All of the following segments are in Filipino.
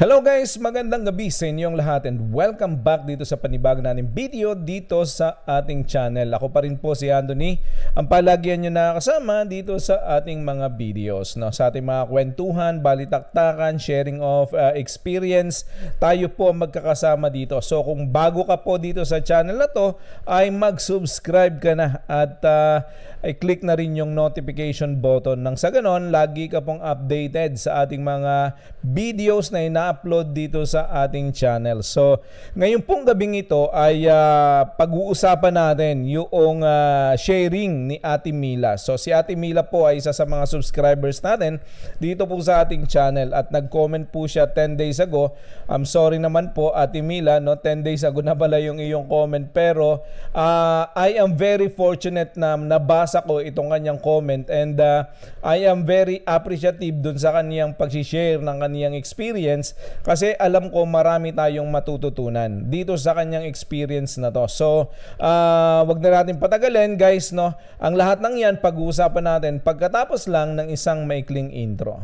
Hello guys, magandang gabi sa inyong lahat and welcome back dito sa panibagong nating video dito sa ating channel. Ako pa rin po si Anthony, ang palagyan nyo na kasama dito sa ating mga videos, no? Sa ating mga kwentuhan, balitaktakan, sharing of experience, tayo po magkakasama dito. So kung bago ka po dito sa channel na to, ay mag-subscribe ka na at i-click na rin yung notification button nang sa ganon, lagi ka pong updated sa ating mga videos na ina-upload dito sa ating channel. So, ngayon pong gabing ito ay pag-uusapan natin yung sharing ni Ate Mila. So, si Ate Mila po ay isa sa mga subscribers natin dito po sa ating channel at nag-comment po siya 10 days ago. I'm sorry naman po Ate Mila, no? 10 days ago na pala yung iyong comment, pero I am very fortunate na nabasa ko itong kanyang comment and I am very appreciative dun sa kanyang pag-share ng kanyang experience kasi alam ko marami tayong matututunan dito sa kanyang experience na to. So, wag na natin patagalin guys, no? Ang lahat ng yan pag-uusapan natin pagkatapos lang ng isang maikling intro.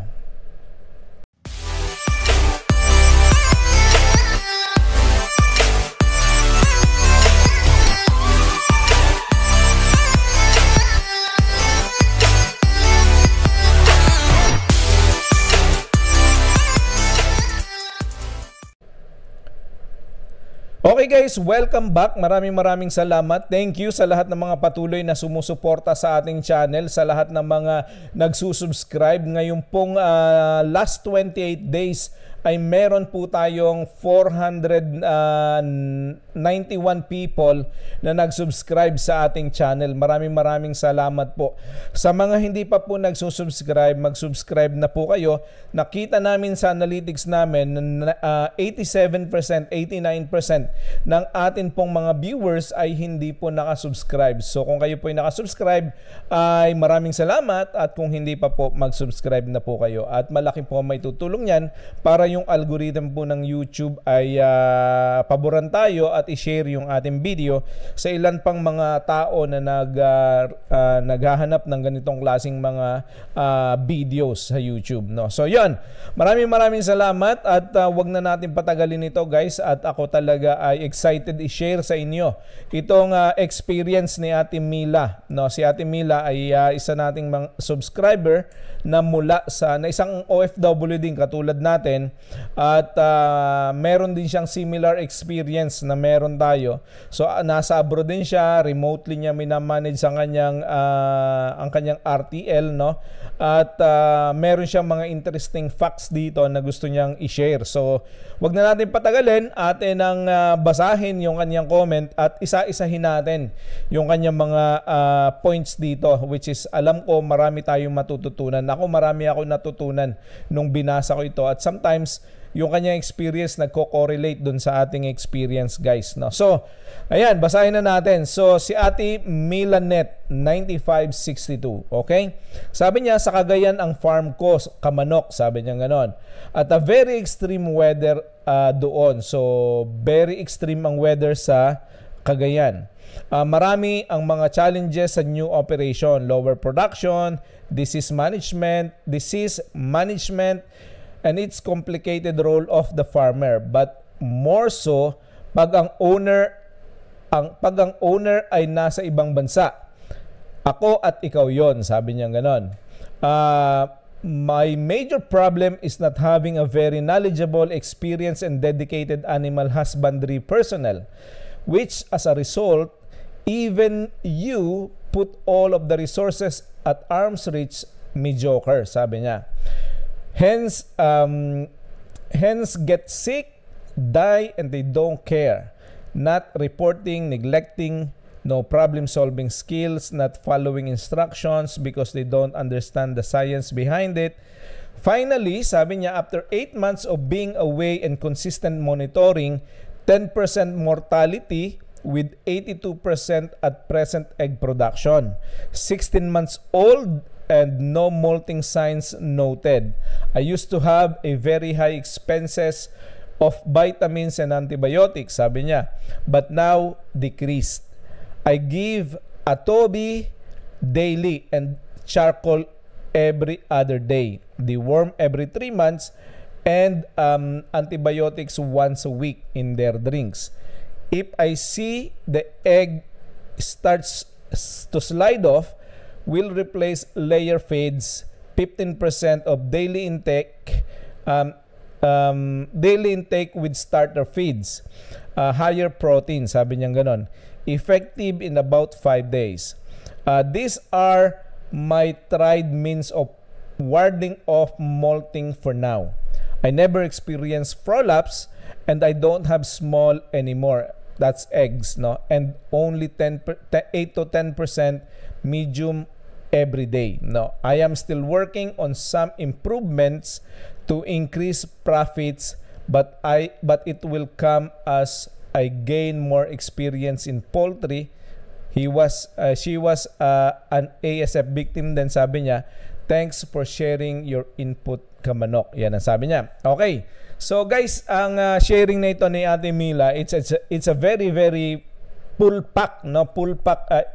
Okay guys, welcome back. Maraming salamat. Thank you sa lahat ng mga patuloy na sumusuporta sa ating channel, sa lahat ng mga nagsusubscribe. Ngayon pong last 28 days ay meron po tayong 491 people na nag-subscribe sa ating channel. Maraming salamat po. Sa mga hindi pa po nagsusubscribe, mag-subscribe na po kayo. Nakita namin sa analytics namin na 87%, 89% ng atin pong mga viewers ay hindi po nakasubscribe. So kung kayo po ay nakasubscribe, ay maraming salamat, at kung hindi pa po, mag-subscribe na po kayo. At malaki po may tutulong yan para yung algorithm po ng YouTube ay paboran tayo at i-share yung ating video sa ilan pang mga tao na naghahanap ng ganitong klaseng mga videos sa YouTube, no? So yun, maraming salamat at wag na natin patagalin ito guys, at ako talaga ay excited i-share sa inyo itong experience ni Ate Mila, no? Si Ate Mila ay isa nating mga subscriber na mula na isang OFW din katulad natin, at meron din siyang similar experience na meron tayo. So nasa abroad din siya, remotely niya minamanage ang kanyang RTL, no? At meron siyang mga interesting facts dito na gusto niyang i-share. So wag na natin patagalin, atin ang basahin yung kanyang comment at isa-isahin natin yung kanyang mga points dito, which is alam ko marami tayong matututunan. Marami ako natutunan nung binasa ko ito, at sometimes yung kanyang experience nagko-correlate dun sa ating experience guys, no? So ayan, basahin na natin. So si Ate Milanet 9562, okay? Sabi niya, sa Cagayan ang farm ko, kamanok, sabi niya ganon. At a very extreme weather doon. So very extreme ang weather sa Cagayan. Marami ang mga challenges sa new operation, lower production, disease management, and its complicated role of the farmer, but more so pag ang owner ay nasa ibang bansa. Ako at ikaw yon, sabi niya ganon. My major problem is not having a very knowledgeable, experienced, and dedicated animal husbandry personnel, which as a result, even you put all of the resources at arm's reach, mediocre, sabi niya. Hence get sick, die, and they don't care. Not reporting, neglecting, no problem-solving skills, not following instructions because they don't understand the science behind it. Finally, sabi niya, after 8 months of being away and consistent monitoring, 10% mortality with 82% at present egg production. 16 months old and no molting signs noted. I used to have a very high expenses of vitamins and antibiotics, sabi niya, but now decreased. I give Atobi daily and charcoal every other day, deworm every 3 months, and antibiotics once a week in their drinks. If I see the egg starts to slide off, we'll replace layer feeds, 15% of daily intake with starter feeds, higher protein, sabi niya ganon, effective in about 5 days. These are my tried means of warding off molting for now. I never experienced prolapse and I don't have small anymore. That's eggs, no? And only 8 to 10% medium every day. No, I am still working on some improvements to increase profits, but it will come as I gain more experience in poultry. She was an ASF victim din, sabi niya. Thanks for sharing your input, Kamanok. Yan ang sabi niya. Okay. So guys, ang sharing na ito ni Ate Mila, it's a very full pack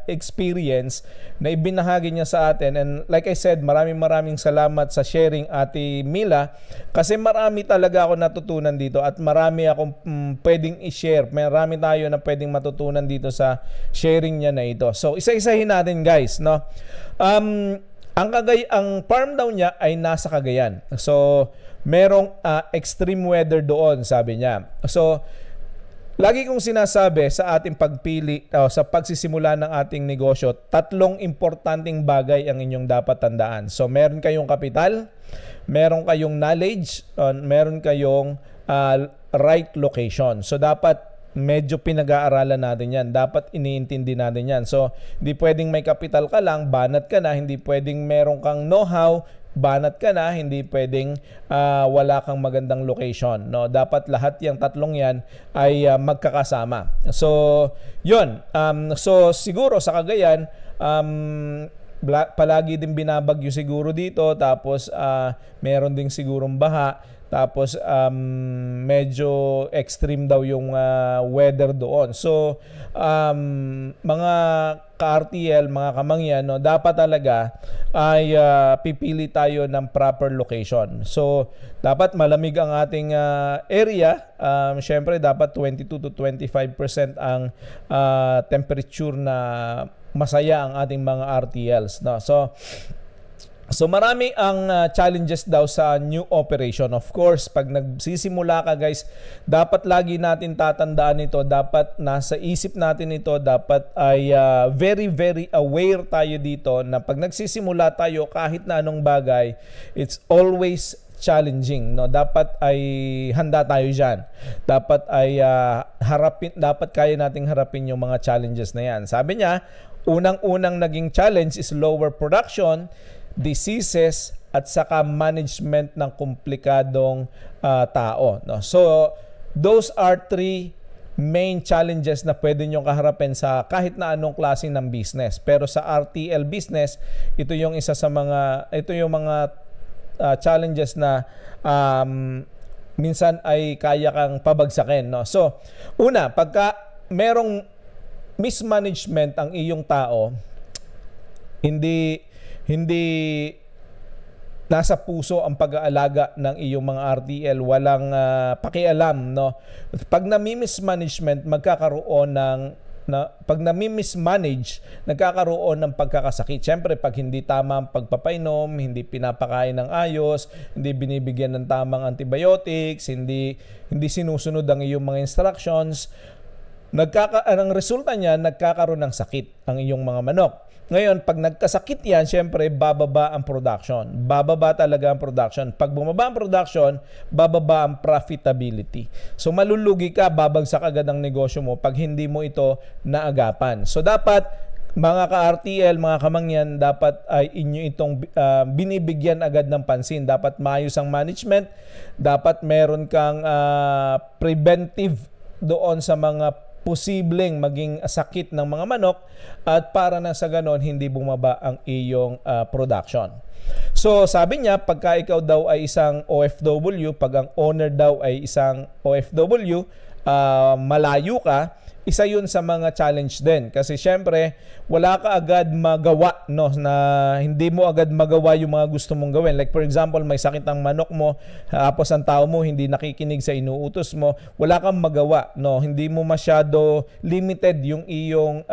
experience na ibinahagi niya sa atin, and like I said, maraming salamat sa sharing, Ate Mila, kasi marami talaga ako natutunan dito at marami akong pwedeng i-share. Marami tayo na pwedeng matutunan dito sa sharing niya na ito. So isa-isahin natin, guys, no? Ang farm daw niya ay nasa Cagayan. So merong extreme weather doon, sabi niya. So lagi kong sinasabi sa ating pagpili sa pagsisimula ng ating negosyo, 3 importanteng bagay ang inyong dapat tandaan. So meron kayong kapital, meron kayong knowledge, meron kayong right location. So dapat medyo pinag-aaralan natin yan. Dapat iniintindi natin yan. So hindi pwedeng may kapital ka lang, banat ka na. Hindi pwedeng meron kang know-how, banat ka na. Hindi pwedeng wala kang magandang location, no? Dapat lahat yung 3 yan ay magkakasama. So yun, so siguro sa Cagayan, palagi din binabagyo siguro dito, tapos meron ding sigurong baha, tapos medyo extreme daw yung weather doon. So mga ka-RTL, mga kamangyan, no, dapat talaga ay pipili tayo ng proper location. So dapat malamig ang ating area. Syempre dapat 22 to 25% ang temperature na masaya ang ating mga RTLs, no? So marami ang challenges daw sa new operation. Of course, pag nagsisimula ka, guys, dapat lagi natin tatandaan ito. Dapat nasa isip natin ito. Dapat ay very aware tayo dito na pag nagsisimula tayo, kahit na anong bagay, it's always challenging, no? Dapat ay handa tayo diyan. Dapat ay dapat kaya nating harapin yung mga challenges na yan. Sabi niya, unang-unang naging challenge is lower production, diseases, at saka management ng komplikadong tao, no? So those are 3 main challenges na pwede nyo kaharapin sa kahit na anong klase ng business. Pero sa RTL business, ito yung mga challenges na minsan ay kaya kang pabagsakin, no? So una, pagka merong mismanagement ang iyong tao, hindi nasa puso ang pag-aalaga ng iyong mga RTL, walang pakialam, no? Pag nami-mismanagement, pag nami-mismanage, nagkakaroon ng pagkakasakit. Siyempre, pag hindi tama ang pagpapainom, hindi pinapakain ng ayos, hindi binibigyan ng tamang antibiotics, hindi sinusunod ang iyong mga instructions, ang resulta niya, nagkakaroon ng sakit ang iyong mga manok. Ngayon, pag nagkasakit yan, syempre, bababa ang production. Bababa talaga ang production. Pag bumaba ang production, bababa ang profitability. So, malulugi ka, babagsak agad ang negosyo mo pag hindi mo ito naagapan. So, dapat, mga ka-RTL, mga kamangyan, dapat ay inyo itong binibigyan agad ng pansin. Dapat maayos ang management. Dapat meron kang preventive doon sa mga posibleng maging sakit ng mga manok, at para na sa ganon hindi bumaba ang iyong production. So sabi niya, pagka ikaw daw ay isang OFW, pag ang owner daw ay isang OFW, malayo ka, isa yun sa mga challenge din. Kasi syempre, wala ka agad magawa, no, na hindi mo agad magawa yung mga gusto mong gawin. Like for example, may sakit ang manok mo, tapos ang tao mo hindi nakikinig sa inuutos mo, wala kang magawa, no. Hindi mo masyado limited yung iyong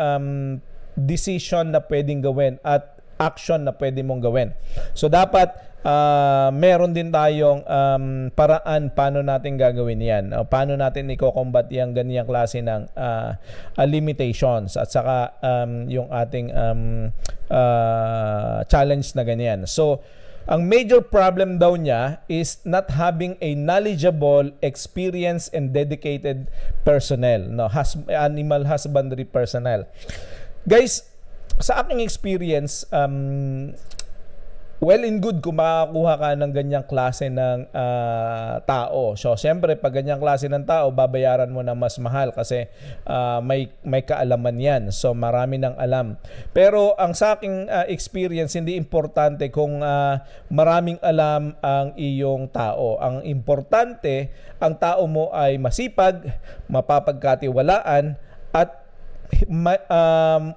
decision na pwedeng gawin at action na pwede mong gawin. So dapat meron din tayong paraan paano natin gagawin yan. Paano natin i-combat yung ganyang klase ng limitations at saka yung ating challenge na ganyan. So ang major problem daw niya is not having a knowledgeable, experienced, and dedicated personnel. No, animal husbandry personnel. Guys, sa aking experience, well and good kung makakuha ka ng ganyang klase ng tao. So, siyempre, pag ganyang klase ng tao, babayaran mo na mas mahal kasi may kaalaman yan. So, marami ng alam. Pero, ang sa aking experience, hindi importante kung maraming alam ang iyong tao. Ang importante, ang tao mo ay masipag, mapapagkatiwalaan, at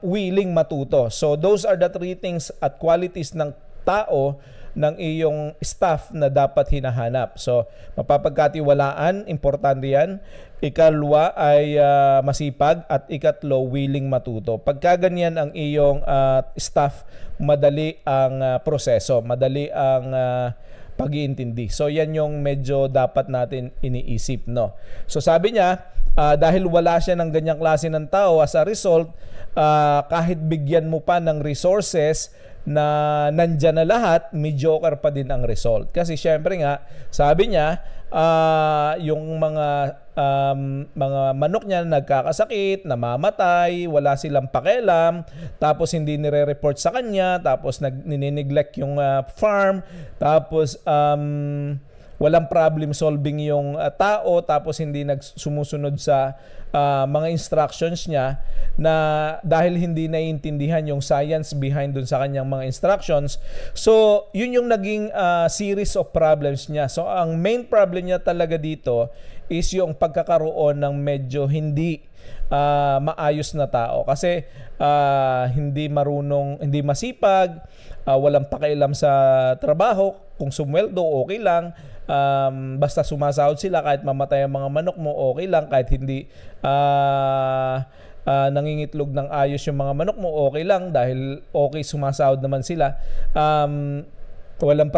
willing matuto. So those are the 3 things at qualities ng tao, ng iyong staff na dapat hinahanap. So mapapagkatiwalaan, importante yan. Ikalwa ay masipag, at ikatlo, willing matuto. Pagka ganyan ang iyong staff, madali ang proseso, madali ang pag-iintindi. So yan yung medyo dapat natin iniisip, no. So sabi niya, dahil wala siya ng ganyang klase ng tao, as a result, kahit bigyan mo pa ng resources na nandyan na lahat, mediocre pa din ang result. Kasi syempre nga, sabi niya, yung mga manok niya nagkakasakit, namamatay, wala silang pakialam, tapos hindi nire-report sa kanya, tapos ninineglect yung farm, tapos walang problem solving yung tao, tapos hindi sumusunod sa mga instructions niya, na dahil hindi naiintindihan yung science behind dun sa kanyang mga instructions. So yun yung naging series of problems niya. So ang main problem niya talaga dito is yung pagkakaroon ng medyo hindi maayos na tao, kasi hindi marunong, hindi masipag, walang pakialam sa trabaho. Kung sumweldo, okay lang, basta sumasahod sila, kahit mamatay ang mga manok mo, okay lang, kahit hindi nangingitlog ng ayos yung mga manok mo, okay lang, dahil okay, sumasahod naman sila. Walang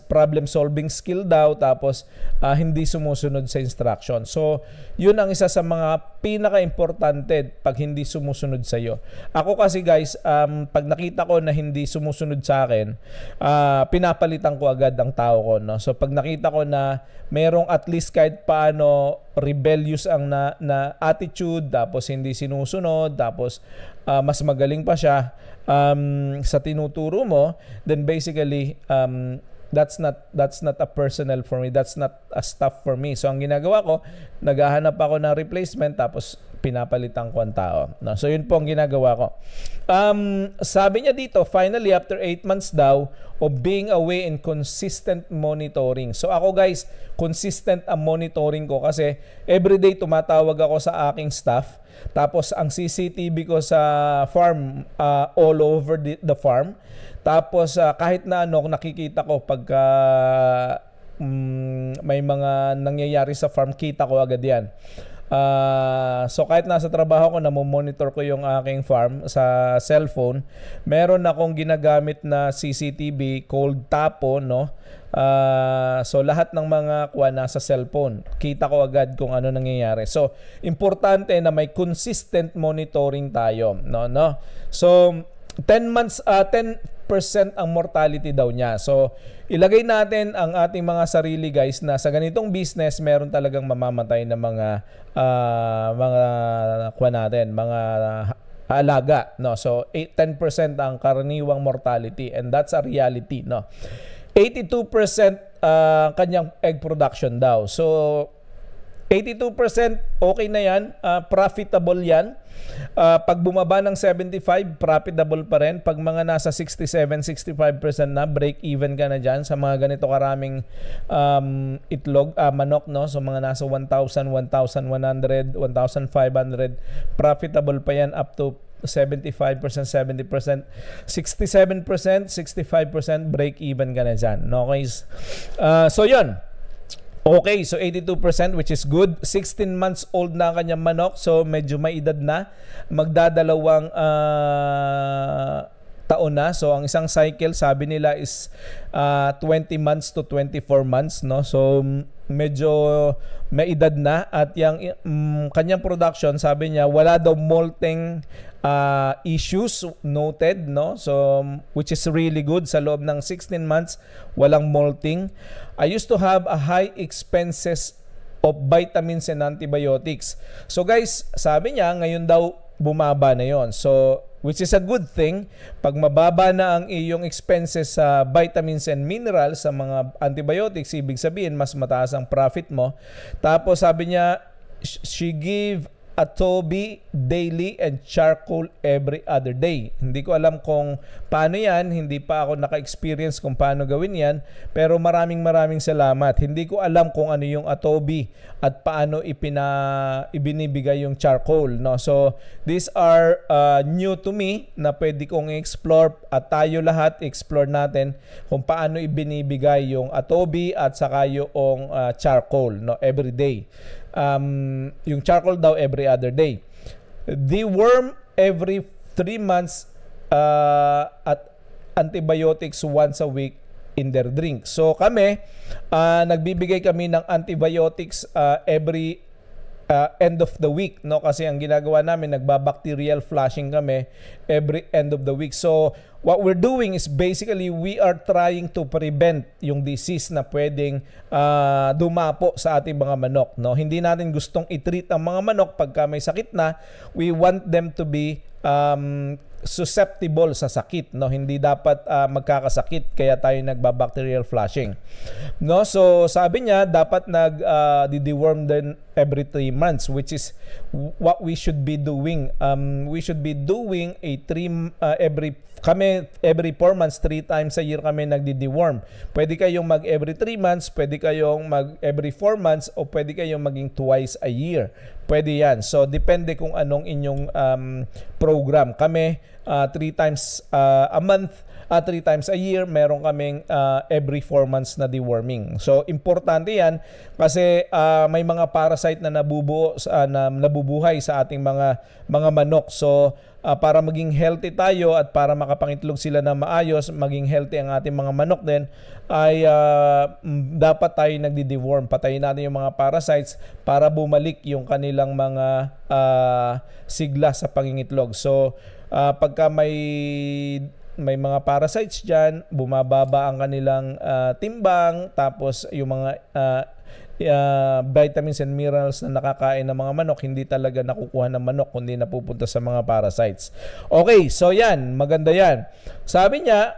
problem solving skill daw, tapos hindi sumusunod sa instruction. So yun ang isa sa mga pinaka-importante pag hindi sumusunod sa iyo. Ako kasi guys, pag nakita ko na hindi sumusunod sa akin, pinapalitan ko agad ang tao ko, no? So pag nakita ko na merong at least kahit paano rebellious ang na attitude, tapos hindi sinusunod, tapos mas magaling pa siya sa tinuturo mo, then basically that's not a personal for me, that's not a staff for me. So ang ginagawa ko, naghahanap ako ng replacement, tapos pinapalitan ko ang tao, no? So yun po ang ginagawa ko. Sabi niya dito, finally after 8 months daw of being away and consistent monitoring. So ako guys, consistent ang monitoring ko, kasi everyday tumatawag ako sa aking staff, tapos ang CCTV ko sa farm, all over the farm. Tapos kahit na nakikita ko pagka may mga nangyayari sa farm, kita ko agad yan. So kahit nasa trabaho ko, namomonitor ko yung aking farm sa cellphone. Meron akong ginagamit na CCTV called Tapo, no? So lahat ng mga nasa cellphone, kita ko agad kung ano nangyayari. So importante na may consistent monitoring tayo, no. So 10% ang mortality daw niya. So ilagay natin ang ating mga sarili guys, na sa ganitong business meron talagang mamamatay na mga mga alaga, no. So 10% ang karaniwang mortality, and that's a reality, no. 82% kanyang egg production daw. So 82% okay na yan, profitable yan. Pag bumaba ng 75, profitable pa rin. Pag mga nasa 67-65% na, break even ka na dyan sa mga ganito karaming itlog, manok, no? So mga nasa 1,000, 1,100, 1,500, profitable pa yan up to 75%, 70%, 67%, 65% break even ka na dyan. Okay? So yun. Okay, so 82% which is good. 16 months old na ang kanyang manok, so medyo may edad na. Magdadalawang taon na. So ang isang cycle sabi nila is 20 months to 24 months, no? So medyo may edad na at yung kanyang production sabi niya wala daw molting issues noted, no? So which is really good. Sa loob ng 16 months walang molting. I used to have a high expenses of vitamins and antibiotics. So guys, sabi niya ngayon daw bumaba na yon. So which is a good thing. Pag mababa na ang iyong expenses sa vitamins and minerals, sa mga antibiotics, ibig sabihin mas mataas ang profit mo. Tapos sabi niya, she give Atobi daily and charcoal every other day. Hindi ko alam kung paano yan, hindi pa ako naka-experience kung paano gawin yan, pero maraming salamat. Hindi ko alam kung ano yung Atobi at paano ibinibigay yung charcoal, no? So these are new to me na pwede kong i-explore at tayo lahat explore natin kung paano ibinibigay yung Atobi at saka yung charcoal, no, every day. Yung charcoal daw every other day. Deworm every 3 months at antibiotics once a week in their drink. So kami, nagbibigay kami ng antibiotics every end of the week, no? Kasi ang ginagawa namin, nagbabacterial flushing kami every end of the week. So what we're doing is basically we are trying to prevent yung disease na pwedeng dumapo sa ating mga manok, no? Hindi natin gustong i-treat ang mga manok pagka may sakit na. We want them to be susceptible sa sakit, no? Hindi dapat magkakasakit, kaya tayo nagbabacterial flushing, no? So sabi niya dapat deworm din every 3 months, which is what we should be doing. We should be doing every 4 months, 3 times a year kami nagdi-deworm. Pwede kayong mag every 3 months, pwede kayong mag every 4 months, o pwede kayong maging twice a year. Pwede yan. So depende kung anong inyong program. Kami 3 times a month, 3 times a year, meron kaming every 4 months na deworming. So importante yan kasi may mga parasite na nabubuhay sa ating mga manok. So para maging healthy tayo at para makapangitlog sila na maayos, maging healthy ang ating mga manok din, ay dapat tayo nagdi-deworm. Patayin natin yung mga parasites para bumalik yung kanilang mga sigla sa pangingitlog. So pagka may mga parasites dyan, bumababa ang kanilang timbang, tapos yung mga vitamins and minerals na nakakain ng mga manok, hindi talaga nakukuha ng manok, kundi napupunta sa mga parasites. Okay, so yan, maganda yan. Sabi niya,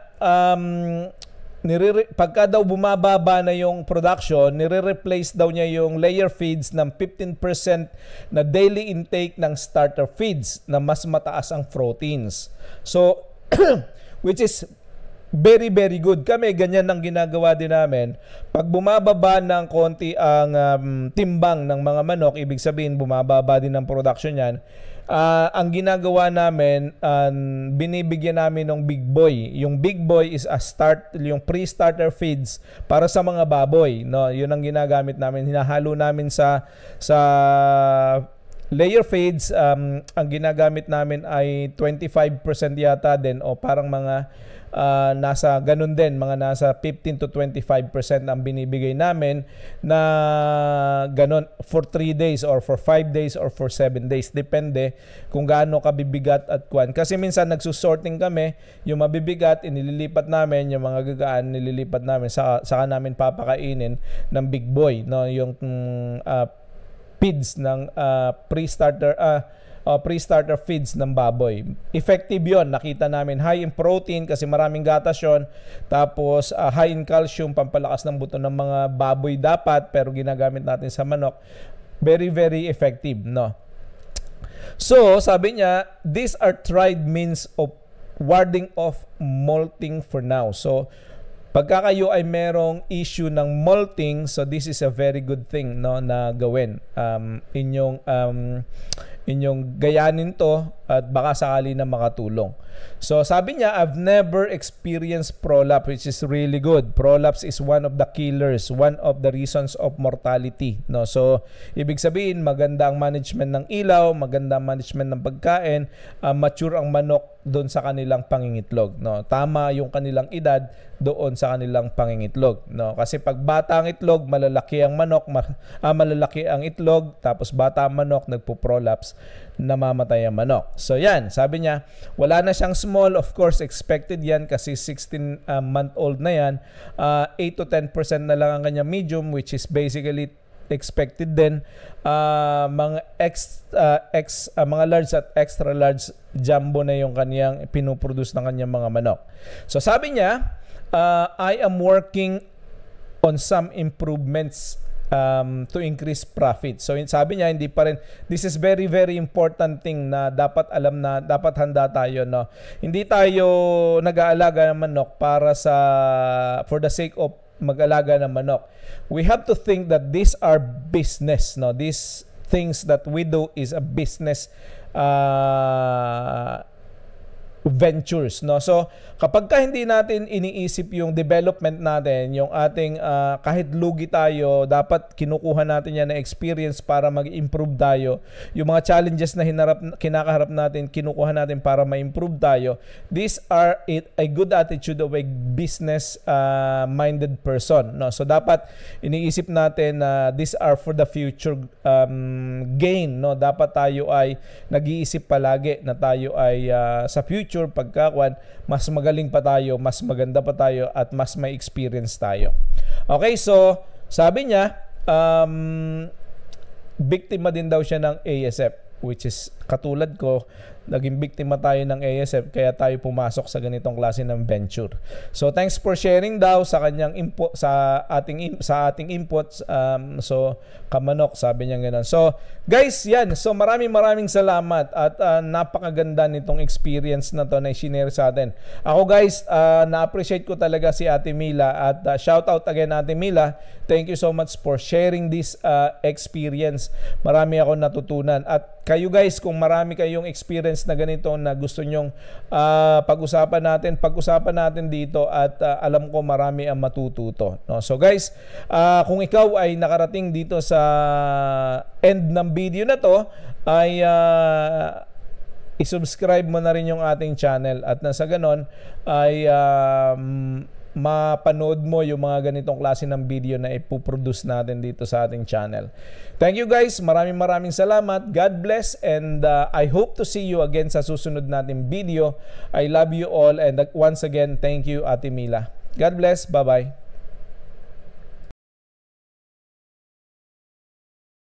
pagka daw bumababa na yung production, nire-replace daw niya yung layer feeds ng 15% na daily intake ng starter feeds na mas mataas ang proteins. So which is very good. Kami ganyan ang ginagawa din namin. Pag bumababa ng konti ang timbang ng mga manok, ibig sabihin bumababa din ang production niyan. Ang ginagawa namin, binibigyan namin ng big boy. Yung big boy is yung pre-starter feeds para sa mga baboy, no? Yun ang ginagamit namin. Hinahalo namin sa layer feeds. Ang ginagamit namin ay 25% yata din, o parang mga nasa ganun din, mga nasa 15 to 25% ang binibigay namin na ganun for 3 days or for 5 days or for 7 days. Depende kung gaano kabibigat at kuan. Kasi minsan nagsusorting kami, yung mabibigat inililipat namin, yung mga gagaan nililipat namin, saka namin papakainin ng big boy, no? Yung feeds ng pre-starter feeds ng baboy. Effective yon, nakita namin. High in protein kasi maraming gatas yun. Tapos high in calcium, pampalakas ng buto ng mga baboy dapat, pero ginagamit natin sa manok. Very, very effective, no? So, sabi niya, these are tried means of warding off molting for now. So, pagka kayo ay merong issue ng molting, so this is a very good thing, no, na gawin. Inyong gayanin to at baka sakali na makatulong. So sabi niya, I've never experienced prolapse, which is really good. Prolapse is one of the killers, one of the reasons of mortality, no? So ibig sabihin, maganda ang management ng ilaw, maganda ang management ng pagkain, mature ang manok doon sa kanilang pangingitlog, no? Tama yung kanilang edad doon sa kanilang pangingitlog, no? Kasi pag bata ang itlog, malalaki ang manok, malalaki ang itlog, tapos bata ang manok, nagpo-prolapse, namamatay ang manok. So yan, sabi niya, wala na siyang small, of course expected yan kasi 16-month-old na yan. 8 to 10% na lang ang kanya medium, which is basically expected din. Mga mga large at extra large jumbo na yung kanyang pinuproduce ng kanyang mga manok. So sabi niya, I am working on some improvements to increase profit. So sabi niya, hindi pa rin, this is very, very important thing na dapat alam na, dapat handa tayo, no? Hindi tayo nag-aalaga ng manok para for the sake of mag-alaga ng manok. We have to think that these are business, no? These things that we do is a business ventures, no? So kapag ka hindi natin iniisip yung development natin, yung ating kahit lugi tayo, dapat kinukuha natin yan na experience para mag-improve tayo. Yung mga challenges na kinakaharap natin, kinukuha natin para ma-improve tayo. These are a good attitude of a business minded person, no? So dapat iniisip natin na these are for the future gain, no? Dapat tayo ay nag-iisip palagi na tayo ay sa future pagkakuan, mas magaling pa tayo, mas maganda pa tayo, at mas may experience tayo. Okay, so sabi niya, biktima din daw siya ng ASF, which is katulad ko, naging biktima tayo ng ASF, kaya tayo pumasok sa ganitong klase ng venture. So thanks for sharing daw sa kanyang input, sa ating inputs. So kamanok, sabi niya ganoon. So guys, yan. So maraming salamat at napakaganda nitong experience na to na i-share sa atin. Ako guys, na-appreciate ko talaga si Ate Mila, at shout out again Ate Mila. Thank you so much for sharing this experience. Marami ako natutunan, at kayo guys, kung marami kayong experience na ganito na gusto nyong pag-usapan natin dito, at alam ko marami ang matututo, no? So guys, kung ikaw ay nakarating dito sa end ng video na to, ay i-subscribe mo na rin yung ating channel, at nasa ganon ay mapanood mo yung mga ganitong klase ng video na ipoproduce natin dito sa ating channel. Thank you guys, maraming salamat. God bless, and I hope to see you again sa susunod nating video. I love you all, and once again, thank you Ate Mila. God bless, bye-bye.